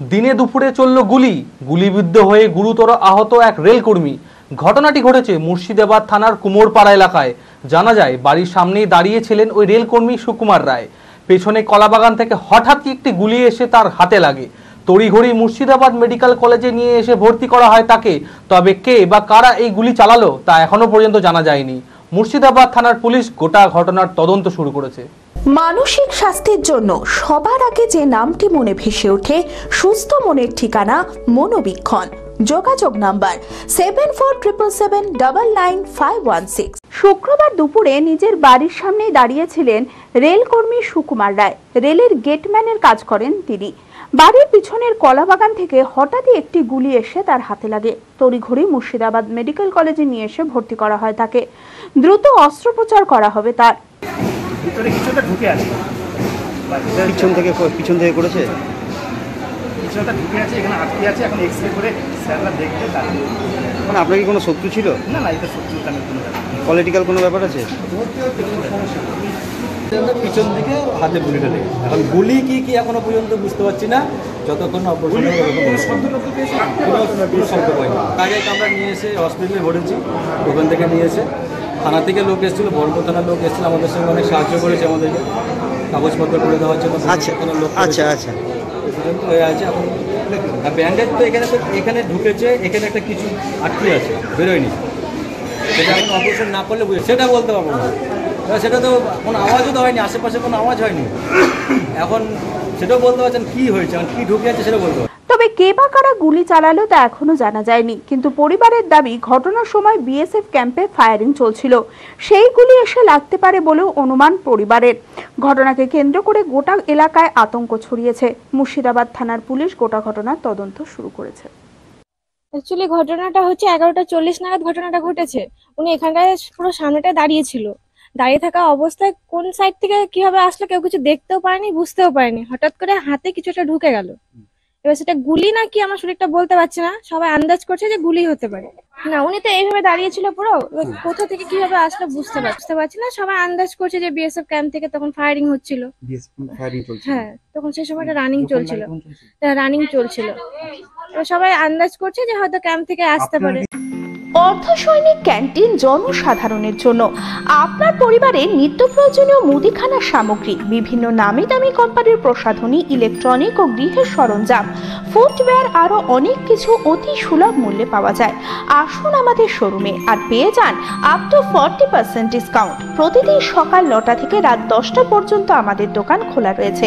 দিনে দুপুরে চলল গুলিবিদ্ধ হয়ে গুরুতর আহত এক রেলকর্মী। ঘটনাটি ঘটেছে মুর্শিদাবাদ থানার কুমোরপাড়া এলাকায়। জানা যায় বাড়ির সামনেই দাঁড়িয়েছিলেন ওই রেলকর্মী সুকুমার রায়। পেছনে কলাবাগান থেকে হঠাৎই একটি গুলি এসে তার হাতে লাগে। তড়িঘড়ি মুর্শিদাবাদ মেডিকেল কলেজে নিয়ে এসে ভর্তি করা হয় তাকে। তবে কে বা কারা এই গুলি চালালো তা এখনো পর্যন্ত জানা যায়নি। মুর্শিদাবাদ থানার পুলিশ গোটা ঘটনার তদন্ত শুরু করেছে। মানসিক স্বাস্থ্যের জন্য সবার আগে যে নামটি মনে ভেসে ওঠে, সুস্থ মনের ঠিকানা মনোবীক্ষণ। যোগাযোগ নাম্বার 7477799516। শুক্রবার দুপুরে নিজের বাড়ির সামনে দাঁড়িয়েছিলেন রেলকর্মী সুকুমার রায়। রেলের গেটম্যানের কাজ করেন তিনি। বাড়ির পিছনের কলাবাগান থেকে হঠাৎই একটি গুলি এসে তার হাতে লাগে। তড়িঘড়ি মুর্শিদাবাদ মেডিকেল কলেজে নিয়ে এসে ভর্তি করা হয় তাকে। দ্রুত অস্ত্রোপচার করা হবে তার। ভিতরে কিছুটা ঢুকে আছে, পিছন থেকে করেছে, পিছনটা ঢুকে আছে, এখানে আটকে আছে। এখন এক্সরে করে স্যাররা দেখতে তাকে। মানে আপনার কি কোনো শত্রু ছিল? না না, এটা শত্রু নেই। পলিটিক্যাল কোনো ব্যাপার আছে? পিছন দিকে হাতে গুলিটা লেগে। এখন গুলি কি এখনো পর্যন্ত বুঝতে পারছি না। যতক্ষণ অপারেশন আগে আমরা নিয়ে এসে হসপিটালে ভরেছি। ওখান থেকে নিয়ে এসে থানা থেকে লোক এসেছিলো, বর্ধমান থানার লোক এসেছিলো, আমাদের সঙ্গে অনেক সাহায্য করেছে, আমাদেরকে কাগজপত্র করে দেওয়ার জন্য। লোক আচ্ছা হয়ে আছে এখন। ব্যান্ডেজ তো এখানে ঢুকেছে, এখানে একটা কিছু আটকে আছে, বেরোয়নি। সেটা এখন অপারেশন না করলে সেটা বলতে পারবো না। সেটা তো কোনো আওয়াজও তো হয়নি, আশেপাশে কোনো আওয়াজ হয়নি। এখন সেটাও বলতে পারছেন কি হয়েছে, কি ঢুকে আছে সেটা বলতে পারছেন। তবে কে বা কারা গুলি চালালো তা এখনো জানা যায়নি। কিন্তু পরিবারের দাবি, ঘটনার সময় বিএসএফ ক্যাম্পে ফায়ারিং চলছিল, সেই গুলি এসে লাগতে পারে বলেও অনুমান পরিবারের। ঘটনাকে কেন্দ্র করে গোটা এলাকায় আতঙ্ক ছড়িয়েছে। মুর্শিদাবাদ থানার পুলিশ গোটা ঘটনার তদন্ত শুরু করেছে। অ্যাকচুয়ালি ঘটনাটা হচ্ছে 11:40 নাগাদ ঘটনাটা ঘটেছে। উনি এখানটায় পুরো সামনেটায় দাঁড়িয়েছিল। দাঁড়িয়ে থাকা অবস্থায় কোন সাইড থেকে কিভাবে আসলো কেউ কিছু দেখতেও পারেনি, বুঝতেও পারেনি। হঠাৎ করে হাতে কিছু একটা ঢুকে গেল। এবার সেটা গুলি না কি আমার শরীরটা বলতে পারছি না, সবাই আন্দাজ করছে যে গুলি হতে পারে। না, উনি তো এইভাবে দাঁড়িয়েছিল পুরো, কোথা থেকে কিভাবে আসলো বুঝতে পারছি না। সবাই আন্দাজ করছে যে বিএসএফ ক্যাম্প থেকে তখন ফায়ারিং হচ্ছিল। হ্যাঁ, তখন সেই সময়টা রানিং চলছিল। এবার সবাই আন্দাজ করছে যে হয়তো ক্যাম্প থেকে আসতে পারে। অর্ধসৈনিক ক্যান্টিন জনসাধারণের জন্য আপনার পরিবারের নিত্য প্রয়োজনীয় মুদিখানার সামগ্রী, বিভিন্ন নামি দামি কোম্পানির প্রসাধনী, ইলেকট্রনিক ও গৃহের সরঞ্জাম, ফুটওয়্যার, আরো অনেক কিছু অতি সুলভ মূল্যে পাওয়া যায়। আসুন আমাদের শোরুমে আর পেয়ে যান আপ টু 40% ডিসকাউন্ট। প্রতিদিন সকাল 9টা থেকে রাত 10টা পর্যন্ত আমাদের দোকান খোলা রয়েছে।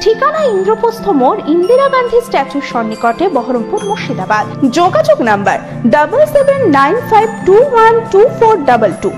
ঠিকানা ইন্দ্রপ্রস্থ মোড়, ইন্দিরা গান্ধী স্ট্যাচুর সন্নিকটে, বহরমপুর, মুর্শিদাবাদ। যোগাযোগ নাম্বার 7795212422।